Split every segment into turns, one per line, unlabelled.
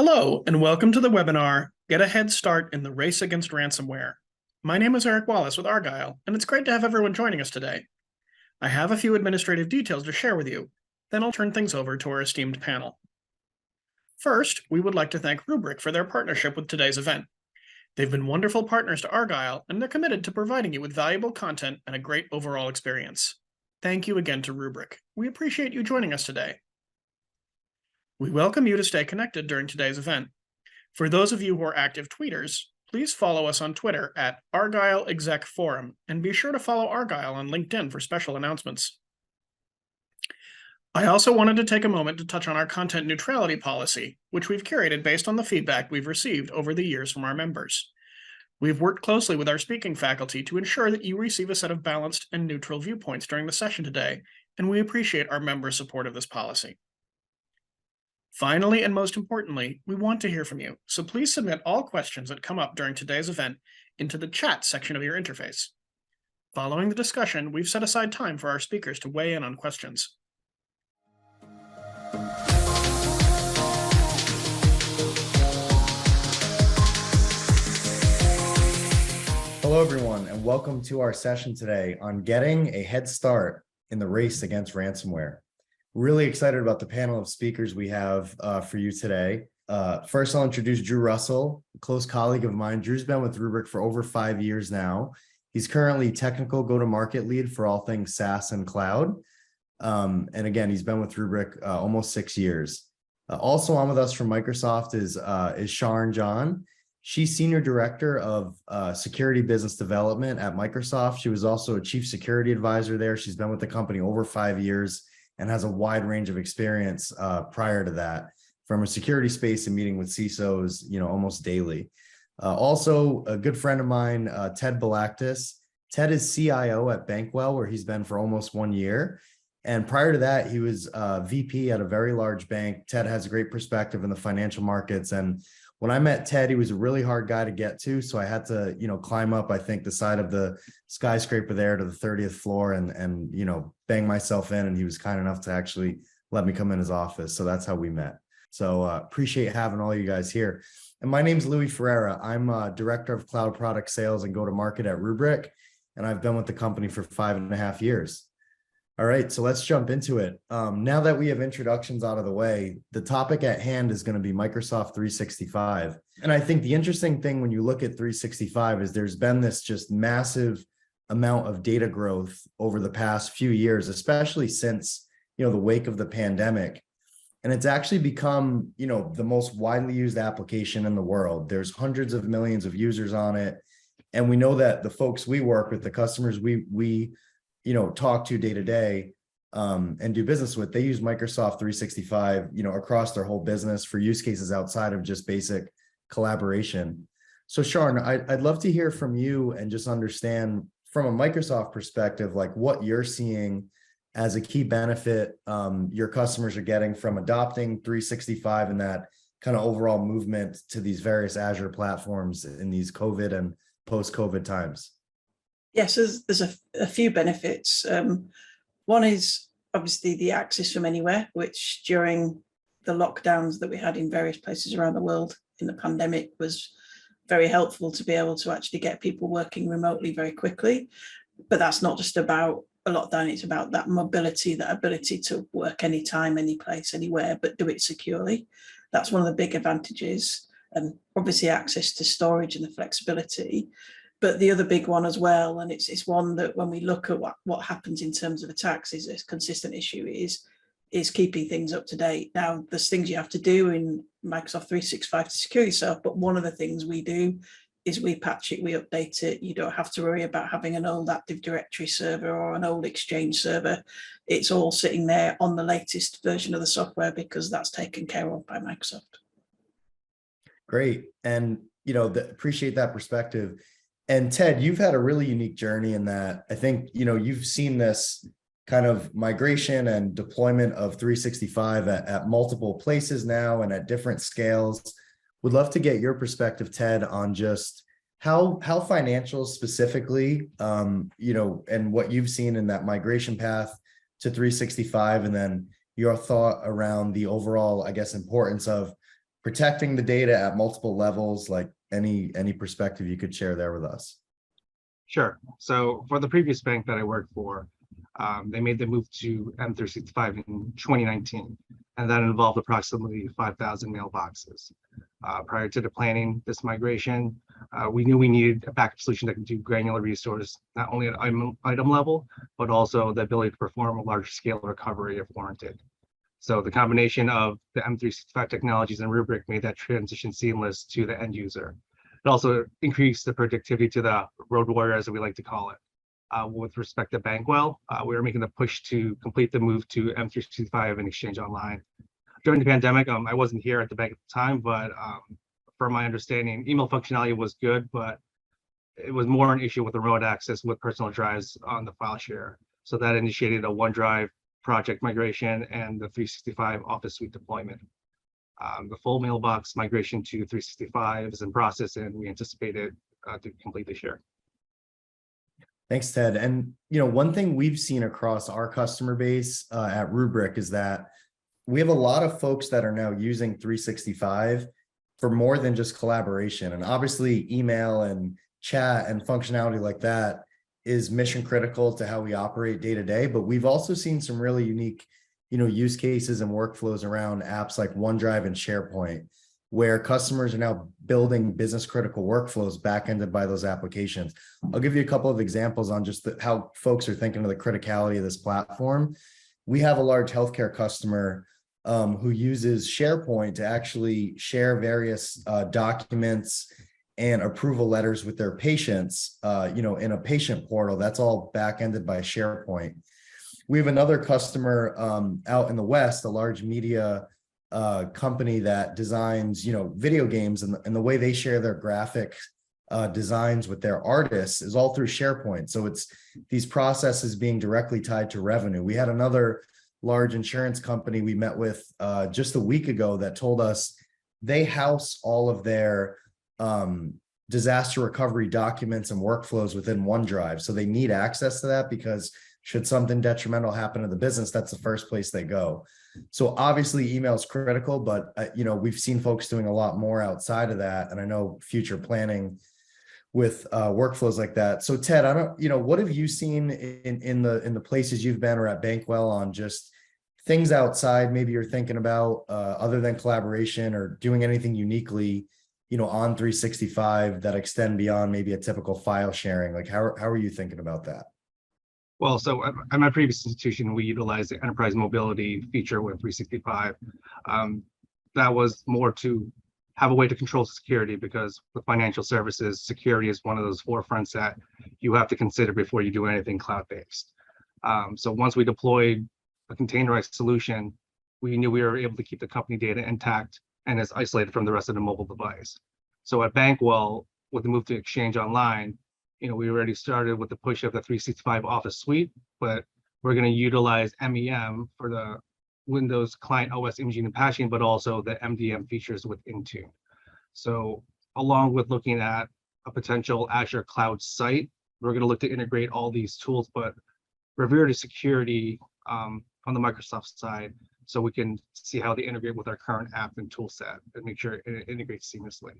Hello, and welcome to the webinar, Get a Head Start in the Race Against Ransomware. My name is Eric Wallace with Argyle, and it's great to have everyone joining us today. I have a few administrative details to share with you, then I'll turn things over to our esteemed panel. First, we would like to thank Rubrik for their partnership with today's event. They've been wonderful partners to Argyle, and they're committed to providing you with valuable content and a great overall experience. Thank you again to Rubrik. We appreciate you joining us today. We welcome you to stay connected during today's event. For those of you who are active tweeters, please follow us on Twitter at Argyle Exec Forum, and be sure to follow Argyle on LinkedIn for special announcements. I also wanted to take a moment to touch on our content neutrality policy, which we've curated based on the feedback we've received over the years from our members. We've worked closely with our speaking faculty to ensure that you receive a set of balanced and neutral viewpoints during the session today, and we appreciate our members' support of this policy. Finally, and most importantly, we want to hear from you, so please submit all questions that come up during today's event into the chat section of your interface. Following the discussion, we've set aside time for our speakers to weigh in on questions.
Hello, everyone, and welcome to our session today on getting a head start in the race against ransomware. Really excited about the panel of speakers we have for you today. First, I'll introduce Drew Russell, a close colleague of mine. Drew's been with Rubrik for over 5 years now. He's currently technical go-to-market lead for all things SaaS and cloud. And again, he's been with Rubrik almost 6 years. Also on with us from Microsoft is Sharon John. She's Senior Director of Security Business Development at Microsoft. She was also a Chief Security Advisor there. She's been with the company over 5 years and has a wide range of experience prior to that from a security space and meeting with CISOs, almost daily. Also, a good friend of mine, Ted Balaktis. Ted is CIO at Bankwell, where he's been for almost 1 year. And prior to that, he was VP at a very large bank. Ted has a great perspective in the financial markets. And when I met Ted, he was a really hard guy to get to. So I had to, climb up, I think, the side of the skyscraper there to the 30th floor and bang myself in. And he was kind enough to actually let me come in his office. So that's how we met. So appreciate having all you guys here. And my name's Louis Ferreira. I'm Director of Cloud Product Sales and Go-to-Market at Rubrik. And I've been with the company for 5.5 years. All right, so let's jump into it. Now that we have introductions out of the way, the topic at hand is going to be Microsoft 365. And I think the interesting thing when you look at 365 is there's been this just massive amount of data growth over the past few years, especially since, the wake of the pandemic. And it's actually become, the most widely used application in the world. There's hundreds of millions of users on it. And we know that the folks we work with, the customers we talk to day to day and do business with, they use Microsoft 365, across their whole business for use cases outside of just basic collaboration. So Sharon, I'd love to hear from you and just understand from a Microsoft perspective, like what you're seeing as a key benefit your customers are getting from adopting 365 and that kind of overall movement to these various Azure platforms in these COVID and post-COVID times.
Yes, there's a few benefits. One is obviously the access from anywhere, which during the lockdowns that we had in various places around the world in the pandemic was very helpful to be able to actually get people working remotely very quickly. But that's not just about a lockdown, it's about that mobility, that ability to work anytime, any place, anywhere, but do it securely. That's one of the big advantages. And obviously access to storage and the flexibility. But the other big one as well, and it's one that when we look at what happens in terms of attacks is a consistent issue, is keeping things up to date. Now, there's things you have to do in Microsoft 365 to secure yourself, but one of the things we do is we patch it, we update it. You don't have to worry about having an old Active Directory server or an old Exchange server. It's all sitting there on the latest version of the software because that's taken care of by Microsoft.
Great. And, appreciate that perspective. And Ted, you've had a really unique journey in that I think, you've seen this kind of migration and deployment of 365 at multiple places now and at different scales. Would love to get your perspective, Ted, on just how financials specifically, and what you've seen in that migration path to 365, and then your thought around the overall, I guess, importance of protecting the data at multiple levels, like any perspective you could share there with us.
Sure. So for the previous bank that I worked for, they made the move to M365 in 2019, and that involved approximately 5,000 mailboxes. Prior to the planning this migration, we knew we needed a backup solution that could do granular restores, not only at item level, but also the ability to perform a large scale recovery if warranted. So the combination of the M365 technologies and Rubrik made that transition seamless to the end user. It also increased the predictivity to the road warriors, as we like to call it. With respect to Bankwell, we were making the push to complete the move to M365 and Exchange Online. During the pandemic, I wasn't here at the bank at the time, but from my understanding, email functionality was good, but it was more an issue with the remote access with personal drives on the file share. So that initiated a OneDrive project migration and the 365 Office Suite deployment. The full mailbox migration to 365 is in process, and we anticipate it to complete this year.
Thanks, Ted. And one thing we've seen across our customer base at Rubrik is that we have a lot of folks that are now using 365 for more than just collaboration. And obviously, email and chat and functionality like that is mission critical to how we operate day to day. But we've also seen some really unique use cases and workflows around apps like OneDrive and SharePoint, where customers are now building business critical workflows backended by those applications. I'll give you a couple of examples on just how folks are thinking of the criticality of this platform. We have a large healthcare customer who uses SharePoint to actually share various documents and approval letters with their patients, in a patient portal. That's all backended by SharePoint. We have another customer out in the West, a large media company that designs, video games, and the way they share their graphic designs with their artists is all through SharePoint. So it's these processes being directly tied to revenue. We had another large insurance company we met with just a week ago that told us they house all of their disaster recovery documents and workflows within OneDrive. So they need access to that because should something detrimental happen to the business, that's the first place they go. So obviously email is critical, but we've seen folks doing a lot more outside of that. And I know future planning with workflows like that. So Ted, what have you seen in the places you've been or at Bankwell on just things outside maybe you're thinking about other than collaboration or doing anything uniquely, on 365 that extend beyond maybe a typical file sharing? Like how are you thinking about that?
Well, so at my previous institution, we utilized the enterprise mobility feature with 365. That was more to have a way to control security, because with financial services, security is one of those forefronts that you have to consider before you do anything cloud-based. So once we deployed a containerized solution, we knew we were able to keep the company data intact and is isolated from the rest of the mobile device. So at Bankwell, with the move to Exchange Online, we already started with the push of the 365 Office Suite, but we're going to utilize MEM for the Windows Client OS imaging and patching, but also the MDM features with Intune. So along with looking at a potential Azure cloud site, we're going to look to integrate all these tools, but revere the security on the Microsoft side, so we can see how they integrate with our current app and tool set and make sure it integrates seamlessly.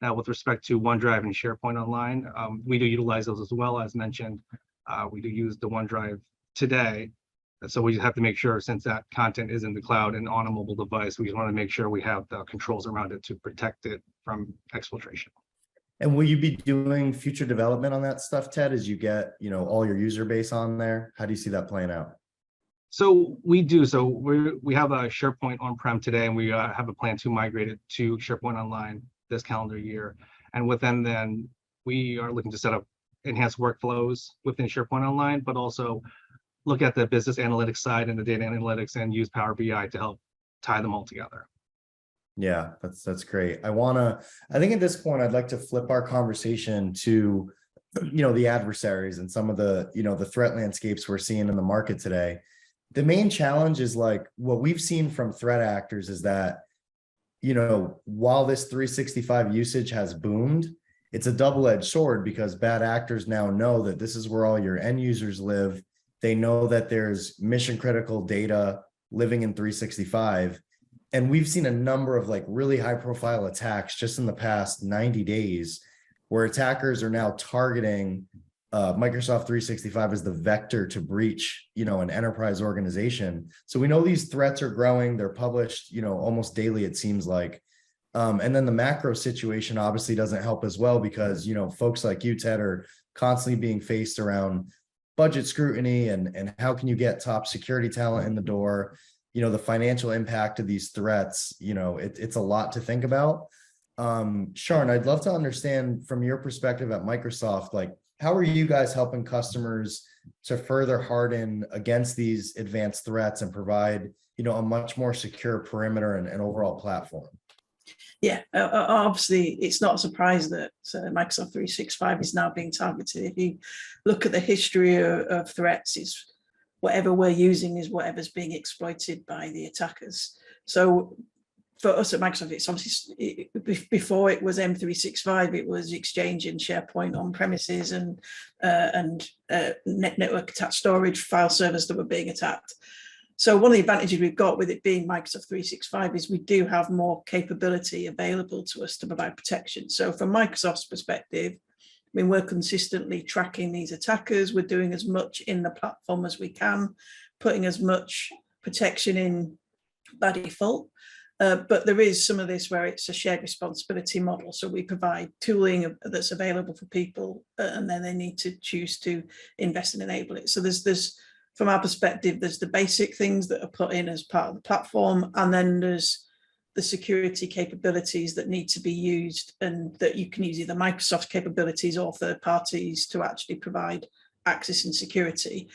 Now, with respect to OneDrive and SharePoint Online, we do utilize those as well. As mentioned, we do use the OneDrive today. So we have to make sure, since that content is in the cloud and on a mobile device, we want to make sure we have the controls around it to protect it from exfiltration.
And will you be doing future development on that stuff, Ted, as you get, all your user base on there? How do you see that playing out?
So we do. So we have a SharePoint on-prem today, and we have a plan to migrate it to SharePoint Online this calendar year. And within then, we are looking to set up enhanced workflows within SharePoint Online, but also look at the business analytics side and the data analytics and use Power BI to help tie them all together.
Yeah, that's great. I think at this point, I'd like to flip our conversation to, the adversaries and some of the, the threat landscapes we're seeing in the market today. The main challenge is like what we've seen from threat actors is that, while this 365 usage has boomed, it's a double-edged sword, because bad actors now know that this is where all your end users live. They know that there's mission critical data living in 365. And we've seen a number of like really high profile attacks just in the past 90 days where attackers are now targeting Microsoft 365 as the vector to breach, an enterprise organization. So we know these threats are growing. They're published, almost daily, it seems like. And then the macro situation obviously doesn't help as well because, folks like you, Ted, are constantly being faced around budget scrutiny and how can you get top security talent in the door? The financial impact of these threats, it's a lot to think about. Sharon, I'd love to understand from your perspective at Microsoft, like, how are you guys helping customers to further harden against these advanced threats and provide, a much more secure perimeter and overall platform?
Yeah, obviously, it's not a surprise that Microsoft 365 is now being targeted. If you look at the history of threats, it's whatever we're using is whatever's being exploited by the attackers. So for us at Microsoft, it's obviously before it was M365, it was Exchange and SharePoint on premises and network attached storage file servers that were being attacked. So one of the advantages we've got with it being Microsoft 365 is we do have more capability available to us to provide protection. So from Microsoft's perspective, we're consistently tracking these attackers. We're doing as much in the platform as we can, putting as much protection in by default. But there is some of this where it's a shared responsibility model. So we provide tooling that's available for people, and then they need to choose to invest and enable it. So there's from our perspective, there's the basic things that are put in as part of the platform, and then there's the security capabilities that need to be used, and that you can use either Microsoft capabilities or third parties to actually provide access and security.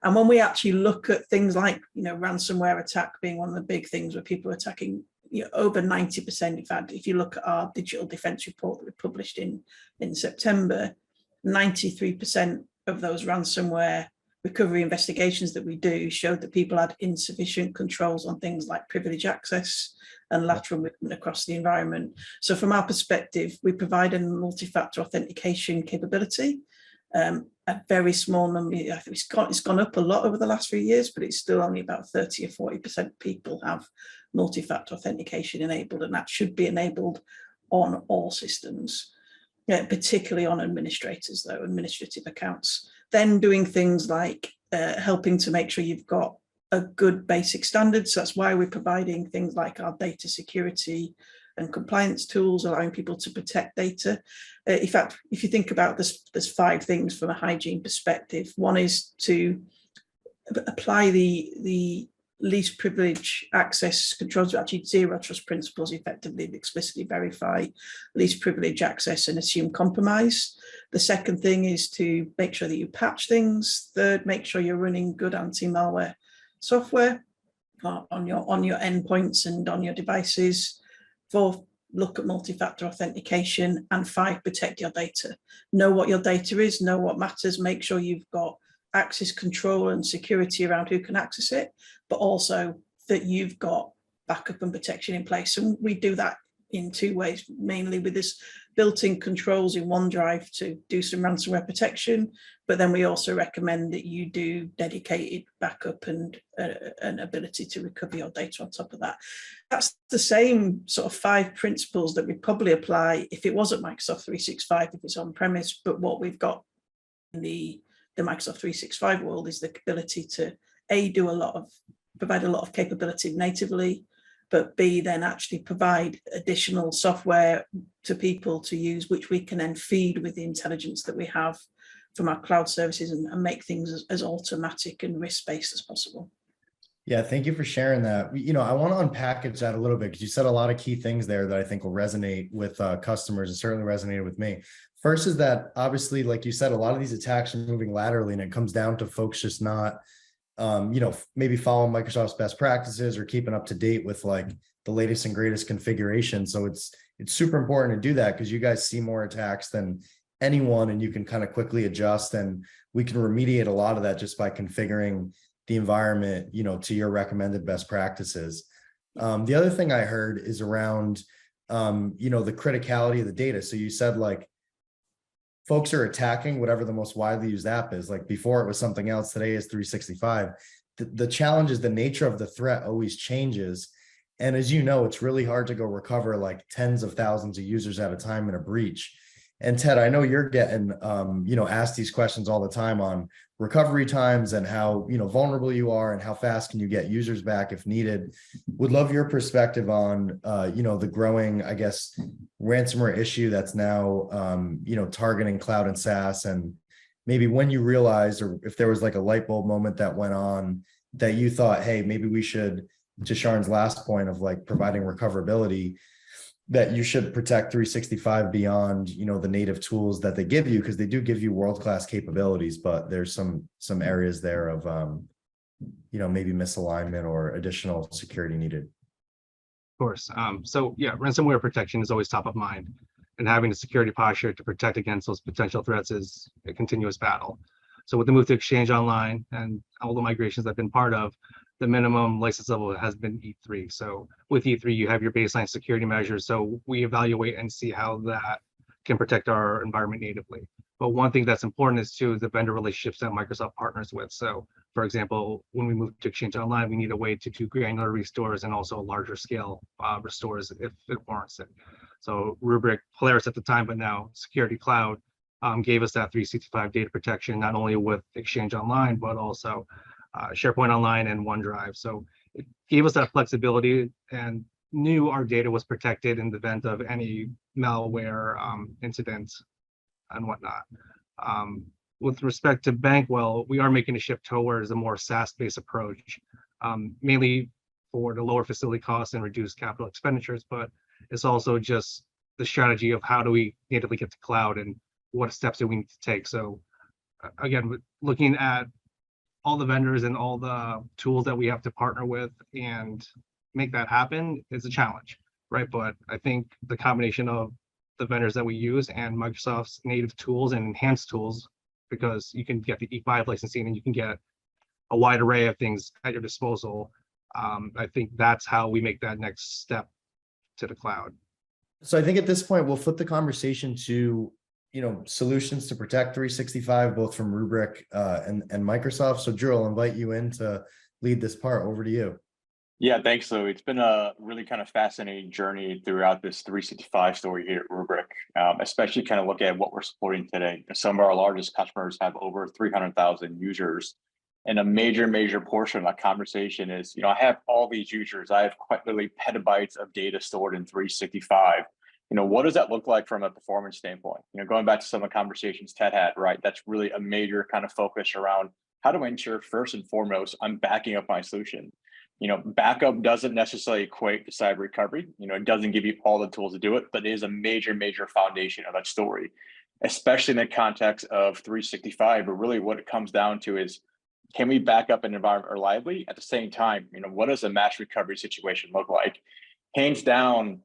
And when we actually look at things like, ransomware attack being one of the big things where people are attacking, over 90%. In fact, if you look at our digital defense report that we published in September, 93% of those ransomware recovery investigations that we do showed that people had insufficient controls on things like privilege access and lateral movement across the environment. So from our perspective, we provide a multi-factor authentication capability. A very small number, I think it's gone up a lot over the last few years, but it's still only about 30 or 40% of people have multi-factor authentication enabled, and that should be enabled on all systems, particularly on administrators, though, administrative accounts. Then doing things like helping to make sure you've got a good basic standard. So that's why we're providing things like our data security and compliance tools, allowing people to protect data. In fact, if you think about this, there's 5 things from a hygiene perspective. One is to apply the least privilege access controls, actually zero trust principles, effectively explicitly verify least privilege access and assume compromise. The second thing is to make sure that you patch things. Third, make sure you're running good anti-malware software on your endpoints and on your devices. 4, look at multi-factor authentication. And 5, protect your data. Know what your data is, know what matters, make sure you've got access control and security around who can access it, but also that you've got backup and protection in place. And we do that in 2 ways, mainly with this built-in controls in OneDrive to do some ransomware protection, but then we also recommend that you do dedicated backup and an ability to recover your data on top of that. That's the same sort of 5 principles that we probably apply if it wasn't Microsoft 365, if it's on premise, but what we've got in the Microsoft 365 world is the ability to provide a lot of capability natively, but B, then actually provide additional software to people to use, which we can then feed with the intelligence that we have from our cloud services and make things as automatic and risk-based as possible.
Yeah, thank you for sharing that. I want to unpackage that a little bit because you said a lot of key things there that I think will resonate with customers, and certainly resonated with me. First is that obviously, like you said, a lot of these attacks are moving laterally, and it comes down to folks just not, maybe following Microsoft's best practices or keeping up to date with like the latest and greatest configuration. So it's super important to do that because you guys see more attacks than anyone, and you can kind of quickly adjust, and we can remediate a lot of that just by configuring the environment, to your recommended best practices. The other thing I heard is around, the criticality of the data. So you said like folks are attacking whatever the most widely used app is. Like before it was something else, today is 365. The challenge is the nature of the threat always changes. And as you know, it's really hard to go recover like tens of thousands of users at a time in a breach. And Ted, I know you're getting, asked these questions all the time on recovery times and how, vulnerable you are and how fast can you get users back if needed. Would love your perspective on, the growing, I guess, ransomware issue that's now, targeting cloud and SaaS, and maybe when you realized, or if there was like a light bulb moment that went on that you thought, hey, maybe we should, to Sharon's last point of like providing recoverability, that you should protect 365 beyond, the native tools that they give you, because they do give you world-class capabilities, but there's some areas there of, maybe misalignment or additional security needed.
Of course. So yeah, ransomware protection is always top of mind, and having a security posture to protect against those potential threats is a continuous battle. So with the move to Exchange Online and all the migrations I've been part of, the minimum license level has been E3. So with E3, you have your baseline security measures. So we evaluate and see how that can protect our environment natively. But one thing that's important is too the vendor relationships that Microsoft partners with. So for example, when we move to Exchange Online, we need a way to do granular restores and also larger scale restores if it warrants it. So Rubrik, Polaris at the time, but now Security Cloud gave us that 365 data protection, not only with Exchange Online, but also SharePoint Online and OneDrive. So it gave us that flexibility and knew our data was protected in the event of any malware incidents and whatnot. With respect to Bankwell, we are making a shift towards a more SaaS-based approach, mainly for the lower facility costs and reduced capital expenditures, but it's also just the strategy of how do we natively get to cloud and what steps do we need to take. So again, looking at all the vendors and all the tools that we have to partner with and make that happen is a challenge, right? But I think the combination of the vendors that we use and Microsoft's native tools and enhanced tools, because you can get the E5 licensing and you can get a wide array of things at your disposal. I think that's how we make that next step to the cloud.
So I think at this point, we'll flip the conversation to, solutions to protect 365, both from Rubrik and Microsoft. So Drew, I'll invite you in to lead this part. Over to you.
Yeah, thanks, Lou. It's been a really kind of fascinating journey throughout this 365 story here at Rubrik, especially kind of look at what we're supporting today. Some of our largest customers have over 300,000 users. And a major portion of that conversation is, I have all these users. I have quite literally petabytes of data stored in 365. What does that look like from a performance standpoint? Going back to some of the conversations Ted had, right? That's really a major kind of focus around how to ensure first and foremost, I'm backing up my solution. Backup doesn't necessarily equate to cyber recovery. It doesn't give you all the tools to do it, but it is a major foundation of that story, especially in the context of 365. But really what it comes down to is, can we back up an environment reliably? At the same time, what does a mass recovery situation look like? Hands down,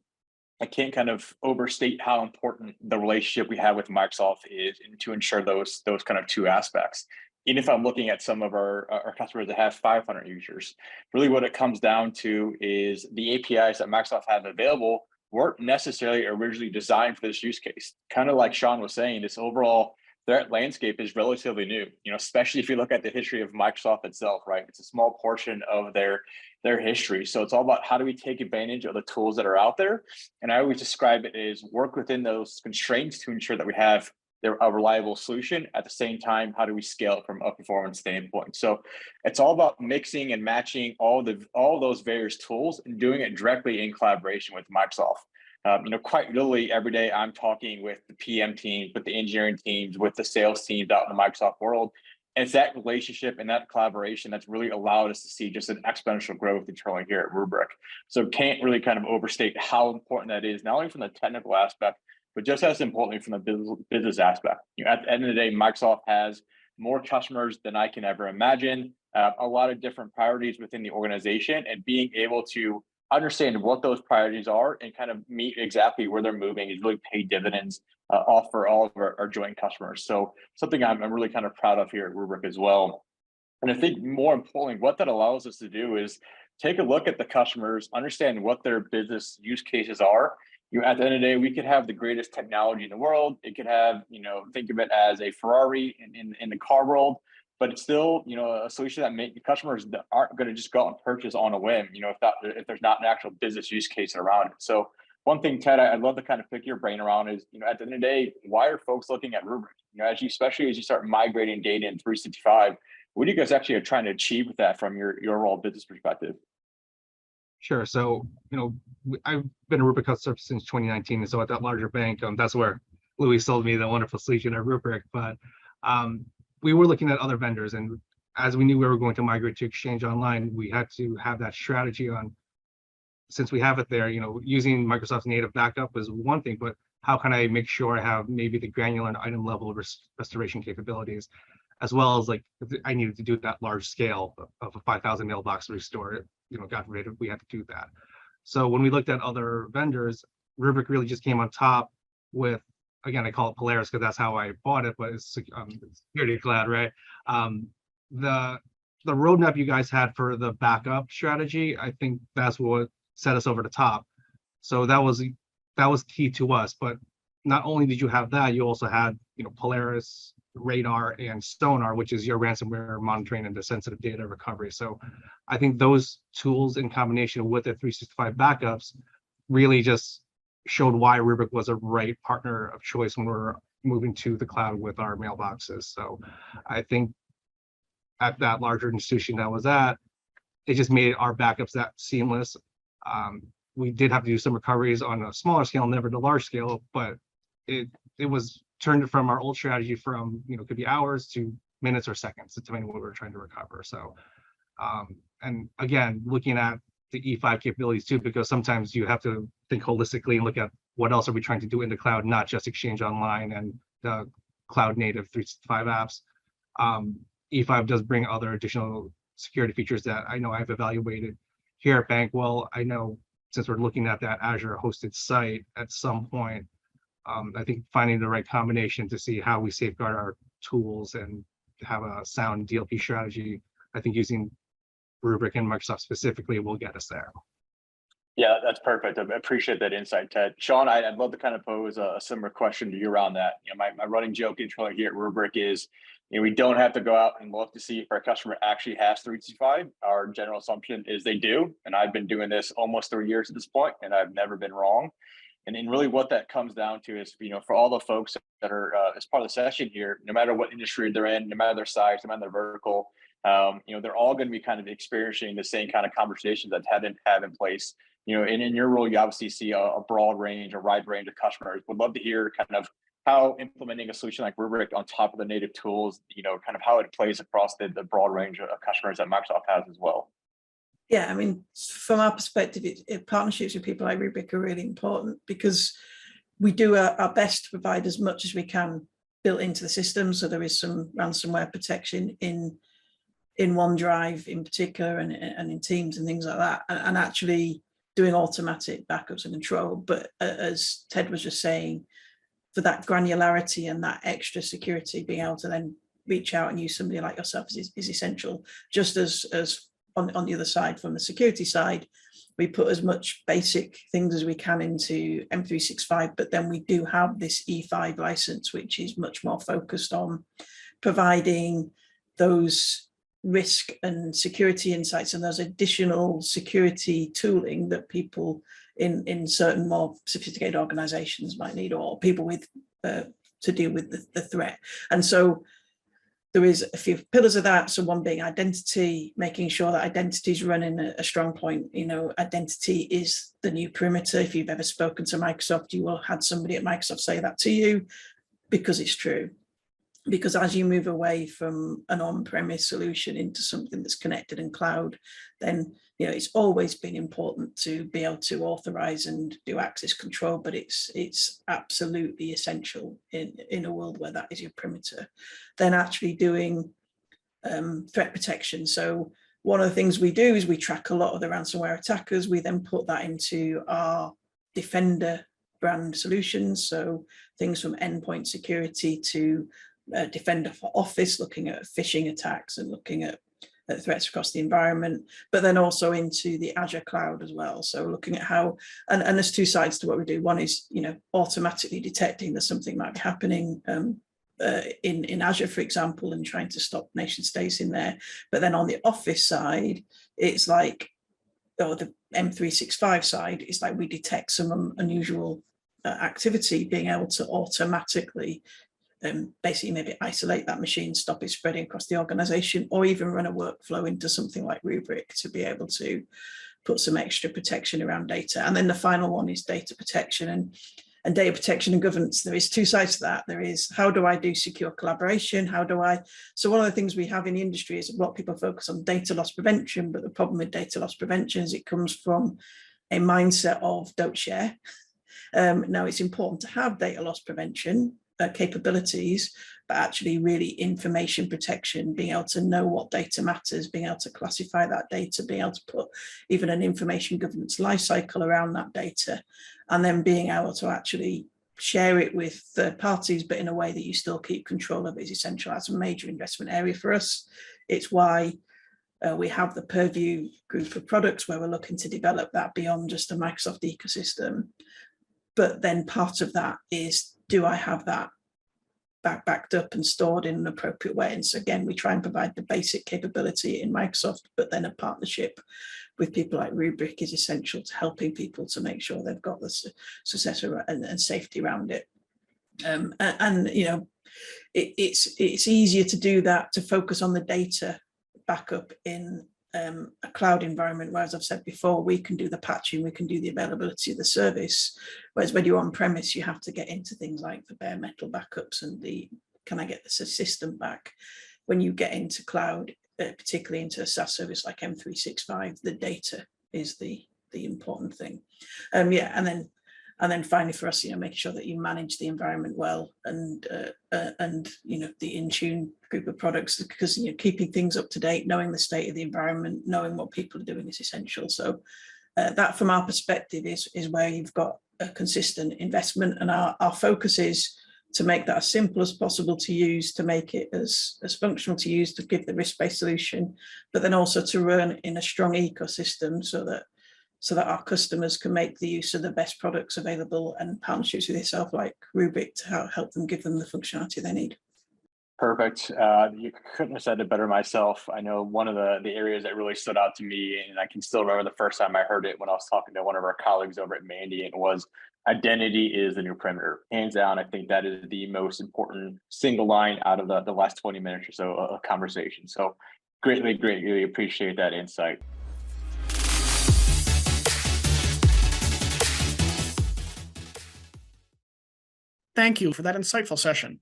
I can't kind of overstate how important the relationship we have with Microsoft is to ensure those kind of two aspects. Even if I'm looking at some of our customers that have 500 users, really what it comes down to is the APIs that Microsoft has available weren't necessarily originally designed for this use case. Kind of like Sean was saying, this overall threat landscape is relatively new, especially if you look at the history of Microsoft itself, right? It's a small portion of their history. So it's all about how do we take advantage of the tools that are out there? And I always describe it as work within those constraints to ensure that we have a reliable solution. At the same time, how do we scale it from a performance standpoint? So it's all about mixing and matching all those various tools and doing it directly in collaboration with Microsoft. Quite literally every day I'm talking with the PM teams, with the engineering teams, with the sales teams out in the Microsoft world. And it's that relationship and that collaboration that's really allowed us to see just an exponential growth internally here at Rubrik. So can't really kind of overstate how important that is, not only from the technical aspect, but just as importantly from the business aspect. At the end of the day, Microsoft has more customers than I can ever imagine, a lot of different priorities within the organization, and being able to understand what those priorities are and kind of meet exactly where they're moving is really paid dividends off for all of our joint customers. So something I'm really kind of proud of here at Rubrik as well. And I think more importantly, what that allows us to do is take a look at the customers, understand what their business use cases are. At the end of the day, we could have the greatest technology in the world. It could have, think of it as a Ferrari in the car world. but it's still, a solution that customers that aren't going to just go out and purchase on a whim, if there's not an actual business use case around it. So one thing, Ted, I'd love to kind of pick your brain around is, at the end of the day, why are folks looking at Rubrik? Especially as you start migrating data in 365, what do you guys actually are trying to achieve with that from your overall business perspective?
Sure. So, I've been a Rubrik customer since 2019. And so at that larger bank, that's where Louis sold me the wonderful solution at Rubrik. But we were looking at other vendors. And as we knew we were going to migrate to Exchange Online, we had to have that strategy on, since we have it there, using Microsoft's native backup is one thing, but how can I make sure I have maybe the granular and item level restoration capabilities, as well as like, if I needed to do that large scale of a 5,000 mailbox restore it, God forbid we had to do that. So when we looked at other vendors, Rubrik really just came on top with, again, I call it Polaris because that's how I bought it, but it's security cloud, right? The roadmap you guys had for the backup strategy, I think that's what set us over the top. So that was key to us. But not only did you have that, you also had, Polaris, Radar, and Sonar, which is your ransomware monitoring and the sensitive data recovery. So I think those tools in combination with the 365 backups really just showed why Rubrik was a right partner of choice when we're moving to the cloud with our mailboxes. So I think at that larger institution that was at, it just made our backups that seamless. We did have to do some recoveries on a smaller scale, never the large scale, but it was turned from our old strategy from, could be hours to minutes or seconds, depending on what we were trying to recover. So, and again, looking at the E5 capabilities too, because sometimes you have to think holistically and look at what else are we trying to do in the cloud, not just Exchange Online and the cloud native 365 apps. E5 does bring other additional security features that I know I've evaluated here at Bankwell. I know since we're looking at that Azure hosted site at some point, I think finding the right combination to see how we safeguard our tools and have a sound DLP strategy, I think using Rubrik and Microsoft specifically will get us there.
Yeah, that's perfect. I appreciate that insight, Ted. Sean, I'd love to kind of pose a similar question to you around that. My running joke internally here at Rubrik is, we don't have to go out and look to see if our customer actually has 365. Our general assumption is they do. And I've been doing this almost 3 years at this point, and I've never been wrong. And really what that comes down to is, for all the folks that are as part of the session here, no matter what industry they're in, no matter their size, no matter their vertical, they're all going to be kind of experiencing the same kind of conversations that Ted have in place. And in your role, you obviously see a broad range, a wide range of customers. Would love to hear kind of how implementing a solution like Rubrik on top of the native tools, kind of how it plays across the broad range of customers that Microsoft has as well.
Yeah, I mean, from our perspective, partnerships with people like Rubrik are really important because we do our best to provide as much as we can built into the system. So there is some ransomware protection in OneDrive in particular and in Teams and things like that, and actually doing automatic backups and control. But as Ted was just saying, for that granularity and that extra security, being able to then reach out and use somebody like yourself is essential. Just as on the other side, from the security side, we put as much basic things as we can into M365, but then we do have this E5 license, which is much more focused on providing those risk and security insights and those additional security tooling that people in certain more sophisticated organizations might need, or people with to deal with the threat. And so there is a few pillars of that. So one being identity, making sure that identity is running a strong point. Identity is the new perimeter. If you've ever spoken to Microsoft, you will have had somebody at Microsoft say that to you, because it's true. Because as you move away from an on-premise solution into something that's connected in cloud, then it's always been important to be able to authorize and do access control, but it's absolutely essential in a world where that is your perimeter. Then actually doing threat protection. So one of the things we do is we track a lot of the ransomware attackers. We then put that into our Defender brand solutions. So things from endpoint security to Defender for Office, looking at phishing attacks and looking at threats across the environment, but then also into the Azure cloud as well. So looking at how, and there's two sides to what we do. One is, automatically detecting that something might be happening in Azure, for example, and trying to stop nation states in there. But then on the Office side, it's like, or the M365 side, it's like we detect some unusual activity, being able to automatically basically maybe isolate that machine, stop it spreading across the organization, or even run a workflow into something like Rubrik to be able to put some extra protection around data. And then the final one is data protection and data protection and governance. There is two sides to that. There is, how do I do secure collaboration? So one of the things we have in the industry is a lot of people focus on data loss prevention, but the problem with data loss prevention is it comes from a mindset of don't share. Now it's important to have data loss prevention capabilities, but actually really information protection, being able to know what data matters, being able to classify that data, being able to put even an information governance lifecycle around that data, and then being able to actually share it with third parties, but in a way that you still keep control of it is essential. That's a major investment area for us. It's why we have the Purview group of products where we're looking to develop that beyond just a Microsoft ecosystem. But then part of that is, do I have that backed up and stored in an appropriate way? And so again, we try and provide the basic capability in Microsoft, but then a partnership with people like Rubrik is essential to helping people to make sure they've got the success and safety around it. And you know, it's easier to do that, to focus on the data backup in a cloud environment, whereas I've said before, we can do the patching, we can do the availability of the service, whereas when you're on premise, you have to get into things like the bare metal backups and the, can I get the system back? When you get into cloud, particularly into a SaaS service like M365, the data is the important thing. Yeah, and then finally for us, you know, making sure that you manage the environment well, and you know, the Intune group of products, because you know, keeping things up to date, knowing the state of the environment, knowing what people are doing is essential. So that from our perspective is where you've got a consistent investment, and our focus is to make that as simple as possible to use, to make it as functional to use, to give the risk-based solution, but then also to run in a strong ecosystem so that our customers can make the use of the best products available, and partnerships with yourself like Rubrik to help them, give them the functionality they need.
Perfect. You couldn't have said it better myself. I know one of the areas that really stood out to me, and I can still remember the first time I heard it when I was talking to one of our colleagues over at Mandy, and it was identity is the new perimeter. Hands down, I think that is the most important single line out of the last 20 minutes or so of conversation. So greatly appreciate that insight.
Thank you for that insightful session.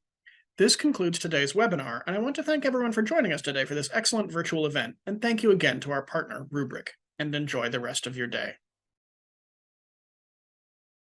This concludes today's webinar, and I want to thank everyone for joining us today for this excellent virtual event, and thank you again to our partner, Rubrik, and enjoy the rest of your day.